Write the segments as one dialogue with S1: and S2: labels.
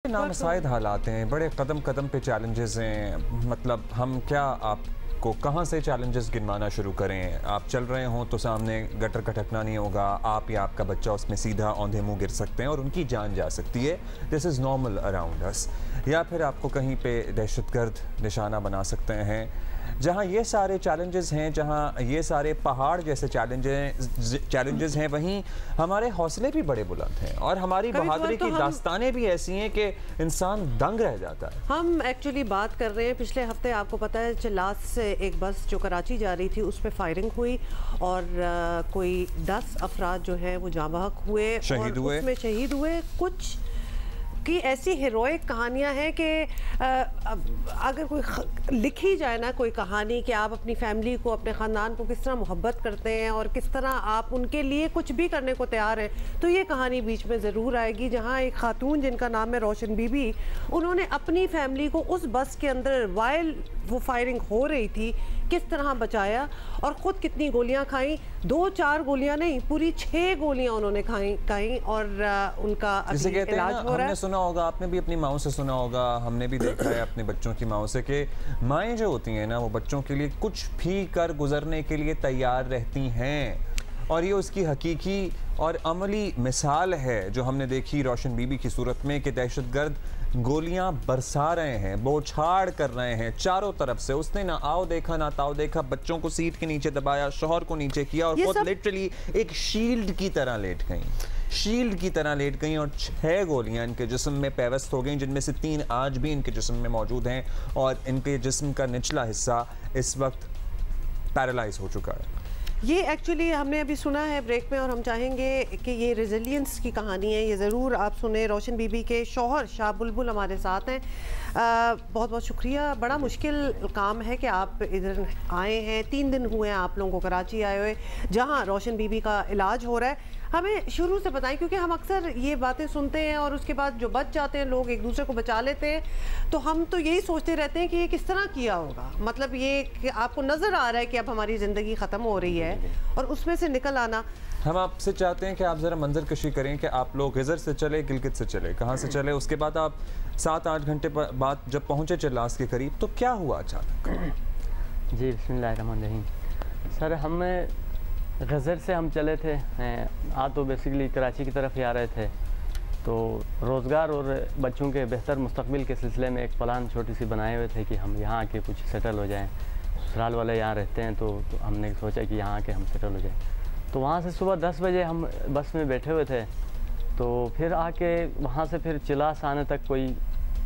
S1: नामसाइद हालात हैं, बड़े कदम कदम पे चैलेंजेस हैं। मतलब हम क्या आपको कहाँ से चैलेंजेस गिनवाना शुरू करें। आप चल रहे हों तो सामने गटर खटकना नहीं होगा, आप या आपका बच्चा उसमें सीधा औंधे मुंह गिर सकते हैं और उनकी जान जा सकती है। This is normal around us. या फिर आपको कहीं पे दहशतगर्द निशाना बना सकते हैं। जहाँ ये सारे चैलेंजेस हैं, जहाँ ये सारे पहाड़ जैसे चैलेंजेस हैं, वहीं हमारे हौसले भी बड़े बुलंद हैं और हमारी बहादुरी की दास्तानें भी ऐसी हैं कि इंसान दंग रह जाता है।
S2: हम एक्चुअली बात कर रहे हैं, पिछले हफ्ते आपको पता है लास्ट से एक बस जो कराची जा रही थी उस पर फायरिंग हुई और कोई 10 अफराद जो हैं वो जाँ बहक हुए,
S1: शहीद हुए।
S2: उसमें शहीद हुए। कुछ की ऐसी हीरोइक कहानियां हैं कि अगर कोई लिखी जाए ना कोई कहानी कि आप अपनी फैमिली को, अपने ख़ानदान को किस तरह मोहब्बत करते हैं और किस तरह आप उनके लिए कुछ भी करने को तैयार हैं, तो ये कहानी बीच में ज़रूर आएगी। जहां एक खातून जिनका नाम है रोशन बीबी, उन्होंने अपनी फैमिली को उस बस के अंदर वाइल वो फायरिंग हो रही थी किस तरह बचाया और ख़ुद कितनी गोलियां खाई। 2-4 गोलियां नहीं, पूरी 6 गोलियां उन्होंने खाई और उनका अभी इलाज हो रहा है।
S1: सुना होगा, आपने भी अपनी माओ से सुना होगा, हमने भी देखा है अपने बच्चों की माओ से कि माएँ जो होती हैं ना, वो बच्चों के लिए कुछ भी कर गुजरने के लिए तैयार रहती हैं। और ये उसकी हकीकी और अमली मिसाल है जो हमने देखी रोशन बीबी की सूरत में कि दहशतगर्द गोलियां बरसा रहे हैं, बौछार कर रहे हैं चारों तरफ से। उसने ना आओ देखा ना ताओ देखा, बच्चों को सीट के नीचे दबाया, शोहर को नीचे किया और खुद लिटरली एक शील्ड की तरह लेट गई और 6 गोलियां इनके जिस्म में पैवस्त हो गई, जिनमें से 3 आज भी इनके जिस्म में मौजूद हैं और इनके जिस्म का निचला हिस्सा इस वक्त पैरालाइज हो चुका है।
S2: ये एक्चुअली हमने अभी सुना है ब्रेक में और हम चाहेंगे कि ये रेजिलियंस की कहानी है, ये ज़रूर आप सुने। रोशन बीबी के शौहर शाह बुलबुल हमारे साथ हैं। बहुत बहुत शुक्रिया। बड़ा मुश्किल काम है कि आप इधर आए हैं, 3 दिन हुए हैं आप लोगों को कराची आए हुए, जहाँ रोशन बीबी का इलाज हो रहा है। हमें शुरू से बताएं, क्योंकि हम अक्सर ये बातें सुनते हैं और उसके बाद जो बच जाते हैं लोग एक दूसरे को बचा लेते हैं, तो हम तो यही सोचते रहते हैं कि ये किस तरह किया होगा। मतलब ये कि आपको नज़र आ रहा है कि अब हमारी ज़िंदगी ख़त्म हो रही है और उसमें से निकल आना।
S1: हम आपसे चाहते हैं कि आप ज़रा मंजर कशी करें कि आप लोग गिज़र से चले, गिलगित से चले, कहाँ से चले, उसके बाद आप 7-8 घंटे बाद जब पहुँचे चिल्लास के करीब, तो क्या हुआ अचानक?
S3: जी बिस्मिल्लाहिर्रहमानिर्रहीम। सर हमें गज़र से हम चले थे, तो बेसिकली कराची की तरफ ही आ रहे थे। तो रोज़गार और बच्चों के बेहतर मुस्तकबिल के सिलसिले में एक प्लान छोटी सी बनाए हुए थे कि हम यहाँ आके कुछ सेटल हो जाएं। ससुराल वाले यहाँ रहते हैं तो हमने सोचा कि यहाँ आके हम सेटल हो जाएं। तो वहाँ से सुबह 10 बजे हम बस में बैठे हुए थे, तो फिर आके वहाँ से फिर चिलास आने तक कोई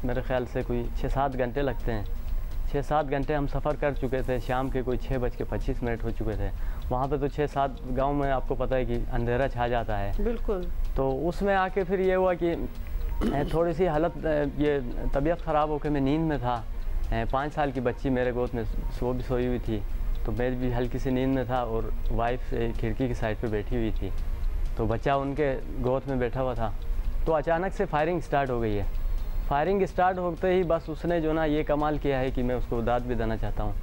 S3: मेरे ख़्याल से कोई 6-7 घंटे लगते हैं। 6-7 घंटे हम सफ़र कर चुके थे। शाम के कोई 6:25 हो चुके थे। वहाँ पे तो 6-7 गांव में आपको पता है कि अंधेरा छा जाता है।
S2: बिल्कुल। तो
S3: उसमें आके फिर ये हुआ कि थोड़ी सी हालत, ये तबीयत ख़राब होकर मैं नींद में था। 5 साल की बच्ची मेरे गोद में वो भी सोई हुई थी, तो मैं भी हल्की सी नींद में था और वाइफ खिड़की की साइड पे बैठी हुई थी, तो बच्चा उनके गोद में बैठा हुआ था। तो अचानक से फायरिंग स्टार्ट हो गई है। फायरिंग स्टार्ट होते ही बस उसने जो ना ये कमाल किया है कि मैं उसको दाद भी देना चाहता हूँ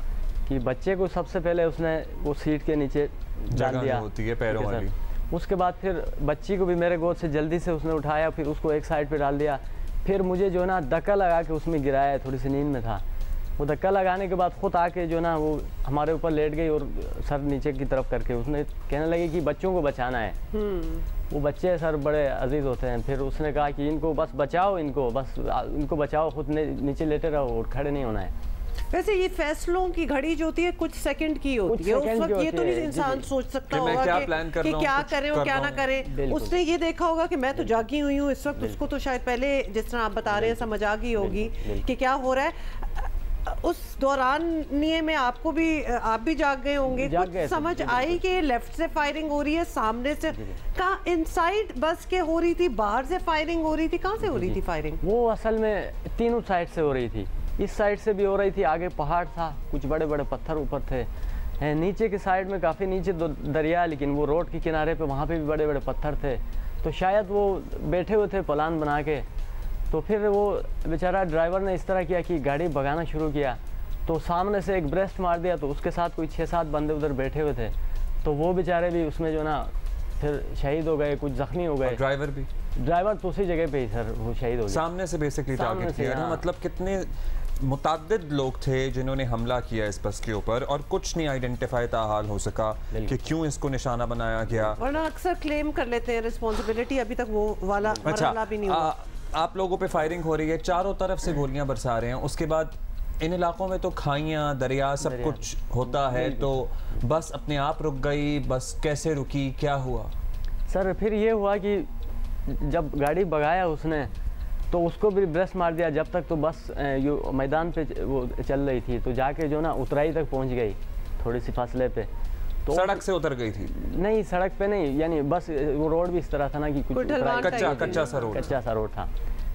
S3: कि बच्चे को सबसे पहले उसने वो सीट के नीचे डाल दिया
S1: होती है पैरों वाली।
S3: उसके बाद फिर बच्ची को भी मेरे गोद से जल्दी से उसने उठाया, फिर उसको एक साइड पे डाल दिया। फिर मुझे जो ना धक्का लगा के उसमें गिराया, थोड़ी सी नींद में था। वो धक्का लगाने के बाद खुद आके जो ना वो हमारे ऊपर लेट गई और सर नीचे की तरफ करके उसने कहने लगी कि बच्चों को बचाना है। वो बच्चे सर बड़े अजीज होते हैं। फिर उसने कहा कि इनको बस बचाओ, इनको बचाओ, खुद नीचे लेटे रहो और खड़े नहीं होना है।
S2: वैसे ये फैसलों की घड़ी जो होती है कुछ सेकंड की होती है, उस वक्त ये तो नहीं इंसान सोच सकता होगा कि क्या करें और क्या ना करें। उसने ये देखा होगा कि मैं तो जागी हुई हूँ इस वक्त, उसको तो शायद पहले जिस तरह आप बता रहे हैं समझ आ गई होगी कि क्या हो रहा है। उस दौरान में आपको भी, आप भी जाग गए होंगे, कुछ समझ आई कि लेफ्ट से फायरिंग हो रही है, सामने से, कहाँ इनसाइड बस के हो रही थी, बाहर से फायरिंग हो रही थी, कहाँ से हो रही थी फायरिंग?
S3: वो असल में तीनों साइड से हो रही थी। इस साइड से भी हो रही थी, आगे पहाड़ था, कुछ बड़े बड़े पत्थर ऊपर थे। नीचे की साइड में काफ़ी नीचे दरिया, लेकिन वो रोड के किनारे पे वहाँ पे भी बड़े बड़े पत्थर थे। तो शायद वो बैठे हुए थे प्लान बना के। तो फिर वो बेचारा ड्राइवर ने इस तरह किया कि गाड़ी भगाना शुरू किया, तो सामने से एक ब्रेस्ट मार दिया, तो उसके साथ कोई 6-7 बंदे उधर बैठे हुए थे, तो वो बेचारे भी उसमें जो ना फिर शहीद हो गए, कुछ ज़ख्मी हो गए।
S1: ड्राइवर भी
S3: ड्राइवर तो उसी जगह पे ही सर वो शहीद हो गया।
S1: सामने से बेसिकली
S3: सामने
S1: टारगेट
S3: से,
S1: किया ना,
S3: हाँ।
S1: मतलब कितने मुतअद्दिद लोग थे जिन्होंने हमला किया इस बस के ऊपर और कुछ नहीं आइडेंटिफाई ताहाल हो सका कि क्यों इसको निशाना बनाया गया।
S2: वरना अक्सर क्लेम कर लेते हैं रिस्पॉन्सिबिलिटी, अभी तक वो वाला मरहला भी नहीं हुआ।
S1: आप लोगों पे फायरिंग हो रही है, चारों तरफ से गोलियां बरसा रहे हैं, उसके बाद इन इलाकों में तो खाइयाँ दरिया सब कुछ होता है, तो बस अपने आप रुक गई, बस कैसे रुकी, क्या हुआ?
S3: सर फिर ये हुआ कि जब गाड़ी भगाया उसने तो उसको भी ब्रेस मार दिया, जब तक तो बस मैदान पे वो चल रही थी, तो जाके जो ना उतराई तक पहुंच गई थोड़ी सी फासले पे। तो
S1: सड़क से उतर गई थी?
S3: नहीं सड़क पे नहीं, यानी बस वो रोड भी इस तरह था ना कि कुछ
S1: कच्चा सा रोड
S3: था।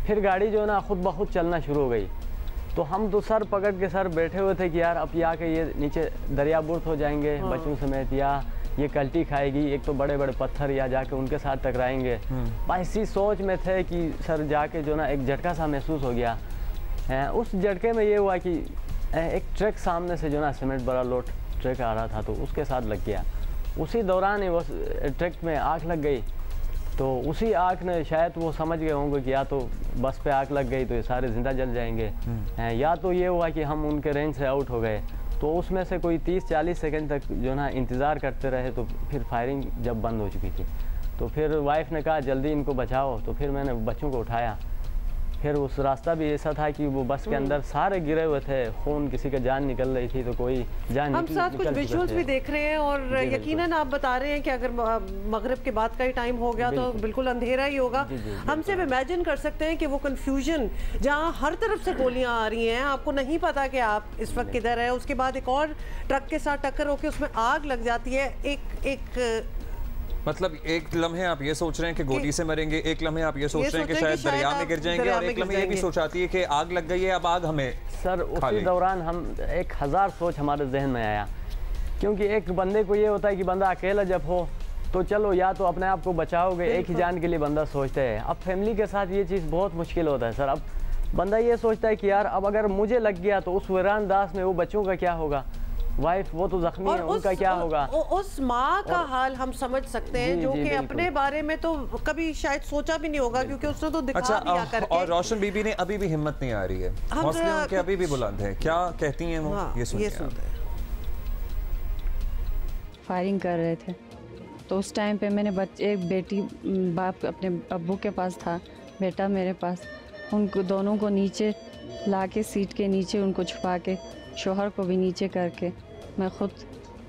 S3: फिर गाड़ी जो ना खुद ब खुद चलना शुरू हो गई, तो हम तो सर पकड़ के सर बैठे हुए थे कि यार अब आके ये नीचे दरिया बुर्द हो जाएंगे बच्चों समेत, या ये कल्टी खाएगी, एक तो बड़े बड़े पत्थर या जाके उनके साथ टकराएंगे। बस इसी सोच में थे कि सर जाके जो ना एक झटका सा महसूस हो गया। उस झटके में ये हुआ कि एक ट्रक सामने से जो ना सीमेंट बड़ा लोड ट्रक आ रहा था, तो उसके साथ लग गया। उसी दौरान ही वो ट्रक में आग लग गई, तो उसी आग ने शायद वो समझ गए होंगे कि या तो बस पे आग लग गई तो ये सारे ज़िंदा जल जाएंगे, या तो ये हुआ कि हम उनके रेंज से आउट हो गए। तो उसमें से कोई 30-40 सेकंड तक जो ना इंतज़ार करते रहे, तो फिर फायरिंग जब बंद हो चुकी थी, तो फिर वाइफ ने कहा जल्दी इनको बचाओ, तो फिर मैंने बच्चों को उठाया। फिर उस रास्ता भी ऐसा था कि वो बस के अंदर सारे गिरे हुए थे, खून, किसी का जान निकल रही थी तो कोई जान
S2: हम साथ कुछ विजुअल्स भी देख रहे हैं और यकीनन आप बता रहे हैं कि अगर मगरिब के बाद का ही टाइम हो गया तो बिल्कुल अंधेरा ही होगा। हम सिर्फ इमेजिन कर सकते हैं कि वो कंफ्यूजन जहां हर तरफ से गोलियां आ रही हैं, आपको नहीं पता कि आप इस वक्त किधर है, उसके बाद एक और ट्रक के साथ टक्कर होकर उसमें आग लग जाती है। एक
S1: मतलब एक लम्हे आप ये सोच रहे हैं कि गोली से मरेंगे, एक लम्हे आप ये सोच रहे हैं कि शायद दरिया में गिर जाएंगे, और एक लम्हे ये भी सोचाती है कि आग लग गई है, अब आग हमें।
S3: सर उसी दौरान हम 1000 सोच हमारे जहन में आया, क्योंकि एक बंदे को ये होता है कि बंदा अकेला जब हो तो चलो या तो अपने आप को बचाओगे, एक ही जान के लिए बंदा सोचता है। अब फैमिली के साथ ये चीज़ बहुत मुश्किल होता है सर। अब बंदा ये सोचता है कि यार अब अगर मुझे लग गया तो उस वीरान दास में वो बच्चों का क्या होगा, वाइफ वो तो जख्मी है, उनका क्या होगा।
S2: उस माँ का हाल हम समझ सकते हैं जो कि अपने बारे में तो कभी शायद सोचा भी नहीं होगा, क्योंकि उसने तो दिखा दिया करके।
S1: और रोशन बीबी ने अभी भी हिम्मत नहीं आ रही है, हौसले उनके अभी भी बुलंद है, क्या कहती हैं वो? ये सुनिए।
S4: फायरिंग कर रहे थे तो उस टाइम पे मैंने एक बेटी, बाप अपने अब्बू के पास था, बेटा मेरे पास, उनको दोनों को नीचे ला के सीट के नीचे उनको छुपा के, शोहर को भी नीचे करके मैं खुद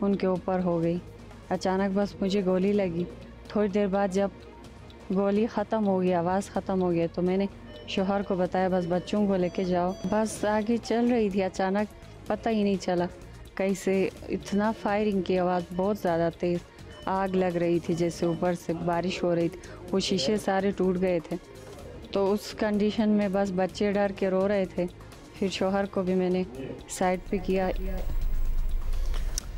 S4: उनके ऊपर हो गई। अचानक बस मुझे गोली लगी। थोड़ी देर बाद जब गोली ख़त्म हो गई, आवाज़ ख़त्म हो गई, तो मैंने शोहर को बताया बस बच्चों को लेके जाओ। बस आगे चल रही थी, अचानक पता ही नहीं चला कैसे इतना फायरिंग की आवाज़ बहुत ज़्यादा तेज़, आग लग रही थी, जैसे ऊपर से बारिश हो रही थी, वो शीशे सारे टूट गए थे। तो उस कंडीशन में बस बच्चे डर के रो रहे थे। फिर शोहर को भी मैंने साइड पे किया।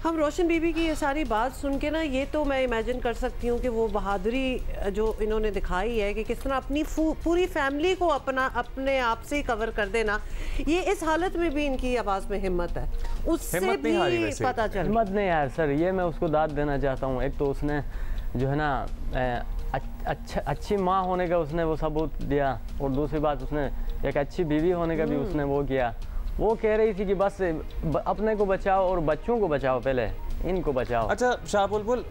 S2: हम रोशन बीबी की ये सारी बात सुन के ना, ये तो मैं इमेजिन कर सकती हूँ कि वो बहादुरी जो इन्होंने दिखाई है कि किस तरह अपनी पूरी फैमिली को अपने आप से ही कवर कर देना, ये इस हालत में भी इनकी आवाज़ में हिम्मत है, उससे भी पता चल।
S3: हिम्मत नहीं यार सर, ये मैं उसको दाद देना चाहता हूँ। एक तो उसने जो है ना अच्छी माँ होने का उसने वो सबूत दिया, और दूसरी बात उसने एक अच्छी बीवी होने का भी उसने वो किया। वो कह रही थी कि बस अपने को बचाओ और बच्चों को बचाओ, पहले इनको बचाओ।
S1: अच्छा शाह बुलबुल,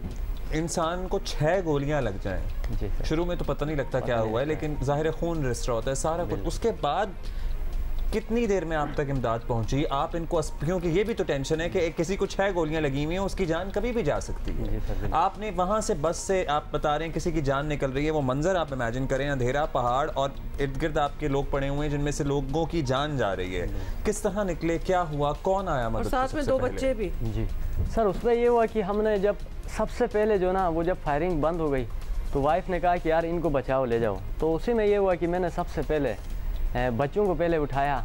S1: इंसान को 6 गोलियां लग जाएं, शुरू में तो पता नहीं लगता क्या हुआ है, लेकिन ज़ाहिर खून रिस रहा होता है सारा कुछ, उसके बाद कितनी देर में आप तक इमदाद पहुंची? आप इनको, क्योंकि ये भी तो टेंशन है कि किसी को 6 गोलियां लगी हुई हैं, उसकी जान कभी भी जा सकती है। आपने वहां से बस से आप बता रहे हैं किसी की जान निकल रही है, वो मंजर आप इमेजिन करें, अंधेरा पहाड़ और इर्द गिर्द आपके लोग पड़े हुए हैं जिनमें से लोगों की जान जा रही है, किस तरह निकले, क्या हुआ, कौन आया मदद?
S2: साथ में 2 बच्चे भी।
S3: जी सर, उसमें ये हुआ कि हमने जब सबसे पहले जो ना वो जब फायरिंग बंद हो गई तो वाइफ ने कहा कि यार इनको बचाओ, ले जाओ। तो उसी में ये हुआ कि मैंने सबसे पहले बच्चों को पहले उठाया,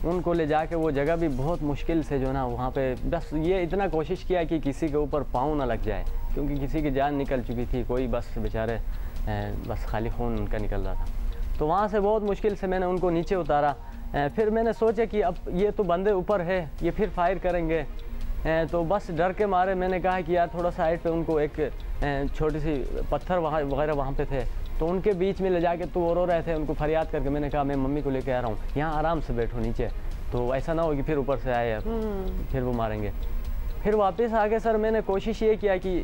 S3: उनको ले जाके वो जगह भी बहुत मुश्किल से जो ना वहाँ पे बस ये इतना कोशिश किया कि किसी के ऊपर पाँव ना लग जाए, क्योंकि किसी की जान निकल चुकी थी, कोई बस बेचारे बस खाली खून उनका निकल रहा था। तो वहाँ से बहुत मुश्किल से मैंने उनको नीचे उतारा। फिर मैंने सोचा कि अब ये तो बंदे ऊपर है, ये फिर फायर करेंगे, तो बस डर के मारे मैंने कहा कि यार थोड़ा साइड पे उनको एक छोटी सी पत्थर वगैरह वहाँ पे थे, तो उनके बीच में ले जाके तो वो रो रहे थे, उनको फरियाद करके मैंने कहा मैं मम्मी को लेके आ रहा हूँ, यहाँ आराम से बैठो नीचे, तो ऐसा ना हो कि फिर ऊपर से आए फिर वो मारेंगे। फिर वापस आके सर मैंने कोशिश ये किया कि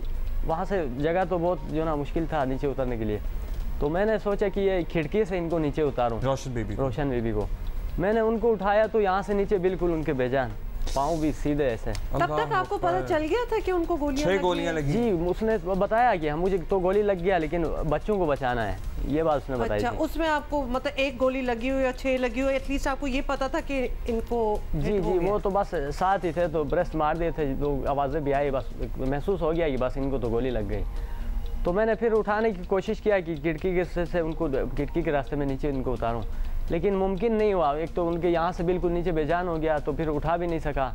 S3: वहाँ से जगह तो बहुत जो ना मुश्किल था नीचे उतरने के लिए, तो मैंने सोचा कि ये खिड़की से इनको नीचे उतारूँ, रोशन बेबी को। मैंने उनको उठाया तो यहाँ से नीचे बिल्कुल उनके बेजान, पाँव भी सीधे ऐसे।
S2: तब तक आपको पता चल गया था कि उनको गोलियां लगी?
S3: जी, उसने बताया कि हम मुझे तो गोली लग गया लेकिन बच्चों को बचाना है, ये बात उसने बताई।
S2: अच्छा, उसमें आपको मतलब एक गोली लगी हुई या 6 लगी हुई, एटलीस्ट आपको ये पता था कि इनको
S3: जी वो तो बस साथ ही थे, तो ब्रेस्ट मार दिए थे, तो आवाज़ें भी आई, बस महसूस हो गया कि बस इनको तो गोली लग गई। तो मैंने फिर उठाने की कोशिश किया कि खिड़की के से उनको खिड़की के रास्ते में नीचे इनको उतारूं, लेकिन मुमकिन नहीं हुआ। एक तो उनके यहाँ से बिल्कुल नीचे बेजान हो गया, तो फिर उठा भी नहीं सका।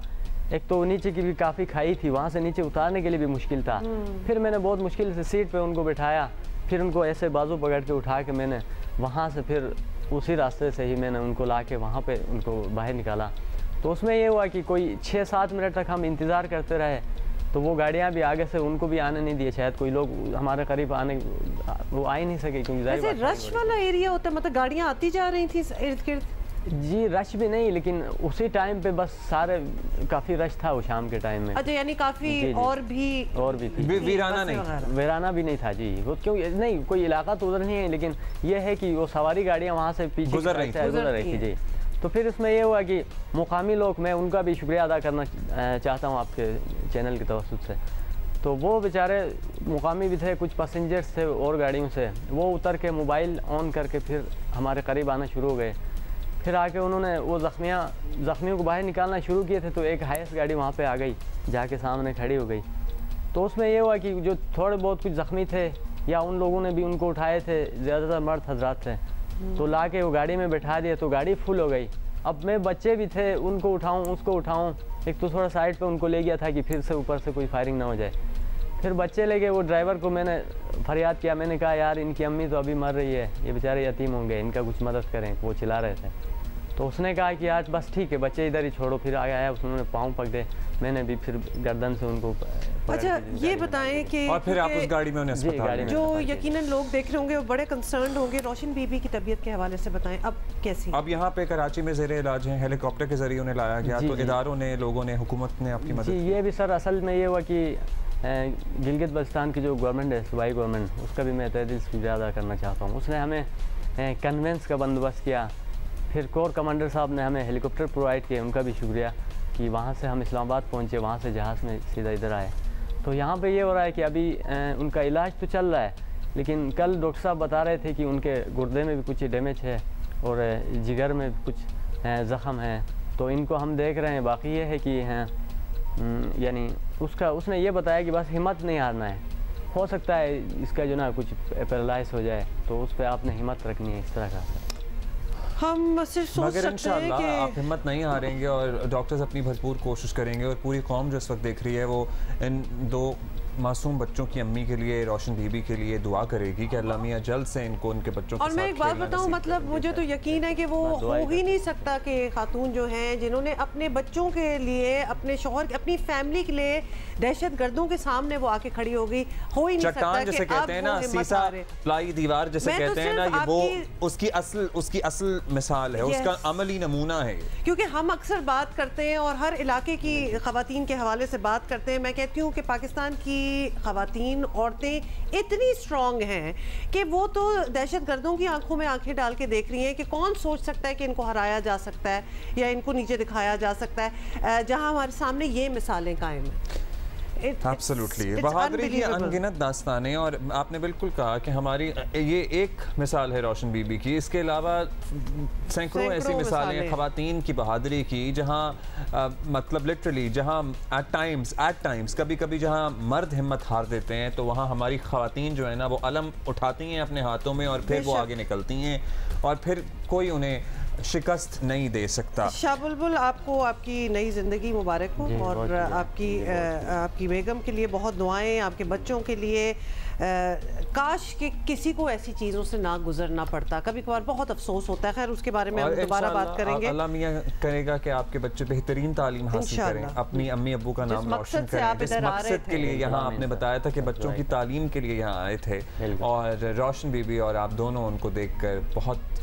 S3: एक तो नीचे की भी काफ़ी खाई थी, वहाँ से नीचे उतारने के लिए भी मुश्किल था। फिर मैंने बहुत मुश्किल से सीट पे उनको बिठाया, फिर उनको ऐसे बाजू पकड़ के उठा के मैंने वहाँ से फिर उसी रास्ते से ही मैंने उनको ला के वहाँ पर उनको बाहर निकाला। तो उसमें ये हुआ कि कोई 6-7 मिनट तक हम इंतज़ार करते रहे, तो वो गाड़ियाँ भी आगे से उनको भी आने नहीं दिए, शायद कोई लोग हमारे करीब आने वो आ ही नहीं सके, क्योंकि
S2: ऐसे रश वाला एरिया होता है, मतलब गाड़ियाँ आती जा रही थी इर्द गिर्द?
S3: जी रश भी नहीं, लेकिन उसी टाइम पे बस सारे काफ़ी रश था वो शाम के टाइम में।
S2: अच्छा, यानी काफ़ी और भी
S3: थी, वीराना भी नहीं था जी वो, क्यों नहीं, कोई इलाका तो उधर नहीं है, लेकिन ये है कि वो सवारी गाड़ियाँ वहाँ से पीछे गुजर रही थी जी। तो फिर इसमें ये हुआ कि मुकामी लोग, मैं उनका भी शुक्रिया अदा करना चाहता हूँ आपके चैनल की तवज्जुह से, तो वो बेचारे मुकामी भी थे, कुछ पैसेंजर्स थे और गाड़ियों से, वो उतर के मोबाइल ऑन करके फिर हमारे करीब आना शुरू हो गए। फिर आके उन्होंने वो ज़ख्मियों को बाहर निकालना शुरू किए थे, तो एक हाईएस्ट गाड़ी वहाँ पे आ गई, जाके सामने खड़ी हो गई। तो उसमें ये हुआ कि जो थोड़े बहुत कुछ ज़ख्मी थे या उन लोगों ने भी उनको उठाए थे, ज़्यादातर मर्द हजरात थे, तो ला के वो गाड़ी में बैठा दिया, तो गाड़ी फुल हो गई। अब मैं बच्चे भी थे, उनको उठाऊँ उसको उठाऊँ, एक तो थोड़ा साइड पे उनको ले गया था कि फिर से ऊपर से कोई फायरिंग ना हो जाए। फिर बच्चे ले गए, वो ड्राइवर को मैंने फरियाद किया, मैंने कहा यार इनकी अम्मी तो अभी मर रही है, ये बेचारे यतीम होंगे, इनका कुछ मदद करें, वो चिल्ला रहे थे। तो उसने कहा कि आज बस ठीक है बच्चे इधर ही छोड़ो, फिर आया उन्होंने पाँव पकड़े, मैंने भी फिर गर्दन से उनको।
S2: अच्छा, ये बताएं कि
S1: और फिर आप उस गाड़ी में उन्हें अस्पताल
S2: जो यकीनन लोग देख रहे होंगे वो बड़े कंसर्न होंगे, रोशन बीबी की तबीयत के हवाले से बताएं, अब कैसी?
S1: अब यहाँ पे कराची में ज़ेरे इलाज हैं, हेलीकॉप्टर के जरिए उन्हें लाया गया, तो इदारों ने, लोगों ने, हुकूमत ने आपकी मदद?
S3: ये भी सर असल में ये हुआ कि गिलगित बल्तिस्तान की जो गवर्नमेंट है, सूबाई गवर्नमेंट, उसका भी मैं तहे दिल से शुक्रिया अदा करना चाहता हूँ। उसने हमें कन्वेंस का बंदोबस्त किया, फिर कोर कमांडर साहब ने हमें हेलीकॉप्टर प्रोवाइड किए, उनका भी शुक्रिया कि वहाँ से हम इस्लामाबाद पहुँचे, वहाँ से जहाज़ में सीधा इधर आए। तो यहाँ पे ये हो रहा है कि अभी उनका इलाज तो चल रहा है, लेकिन कल डॉक्टर साहब बता रहे थे कि उनके गुर्दे में भी कुछ डैमेज है और जिगर में भी कुछ ज़ख़म है, तो इनको हम देख रहे हैं। बाकी ये है कि यानी उसने ये बताया कि बस हिम्मत नहीं हारना है, हो सकता है इसका जो ना कुछ पैरालाइज हो जाए, तो उस पर आपने हिम्मत रखनी है, इस तरह का।
S2: हम सिर्फ सोच सकते हैं कि
S1: आप हिम्मत नहीं हारेंगे और डॉक्टर्स अपनी भरपूर कोशिश करेंगे, और पूरी कौम जो इस वक्त देख रही है वो इन 2 मासूम बच्चों की अम्मी के लिए, रोशन बीबी के लिए दुआ करेगी कि अल्लाह मियां जल्द से इनको उनके बच्चों के साथ।
S2: और मैं एक बात बताऊं, मतलब मुझे तो यकीन है कि वो हो ही नहीं सकता कि खातून जो हैं जिन्होंने अपने बच्चों के लिए, अपने शौहर, अपनी फैमिली के लिए दहशत गर्दों के सामने वो आके खड़ी हो गई, हो ही नहीं सकता।
S1: जैसे कहते हैं ना, सीसा प्लाई दीवार जैसे कहते हैं ना, ये वो उसकी असल मिसाल है, उसका अमली नमूना है।
S2: क्योंकि हम अक्सर बात करते हैं और हर इलाके की ख़वातीन के हवाले से बात करते हैं, मैं कहती हूँ कि पाकिस्तान की ख़वातीन, औरतें इतनी स्ट्रॉन्ग हैं कि वो तो दहशत गर्दों की आंखों में आंखें डाल के देख रही हैं कि कौन सोच सकता है कि इनको हराया जा सकता है या इनको नीचे दिखाया जा सकता है, जहां हमारे सामने ये मिसालें कायम हैं।
S1: एब्सोल्युटली बहादुरी की अनगिनत दास्तानें, और आपने बिल्कुल कहा कि हमारी ये एक मिसाल है रोशन बीबी की, इसके अलावा सैकड़ों ऐसी मिसालें हैं ख़वातीन की बहादुरी की, जहां मतलब लिटरली जहां एट टाइम्स कभी कभी जहां मर्द हिम्मत हार देते हैं, तो वहां हमारी ख़वातीन जो है ना वो अलम उठाती हैं अपने हाथों में, और फिर वो आगे निकलती हैं, और फिर कोई उन्हें शिकस्त नहीं दे सकता।
S2: शाह बुलबुल, आपको आपकी नई ज़िंदगी मुबारक हो, और आपकी बेगम के लिए बहुत दुआएं, आपके बच्चों के लिए काश कि किसी को ऐसी चीज़ों से ना गुजरना पड़ता। कभी कभार बहुत अफसोस होता है। खैर उसके बारे में हम दोबारा बात करेंगे।
S1: अल्लाह मियां करेगा कि आपके बच्चे बेहतरीन तालीम हासिल करें, अपनी अम्मी अब्बू का नाम रोशन करें। जिस मकसद के लिए यहाँ आपने बताया था कि बच्चों की तालीम के लिए यहाँ आए थे, और रोशन बीबी और आप दोनों उनको देखकर बहुत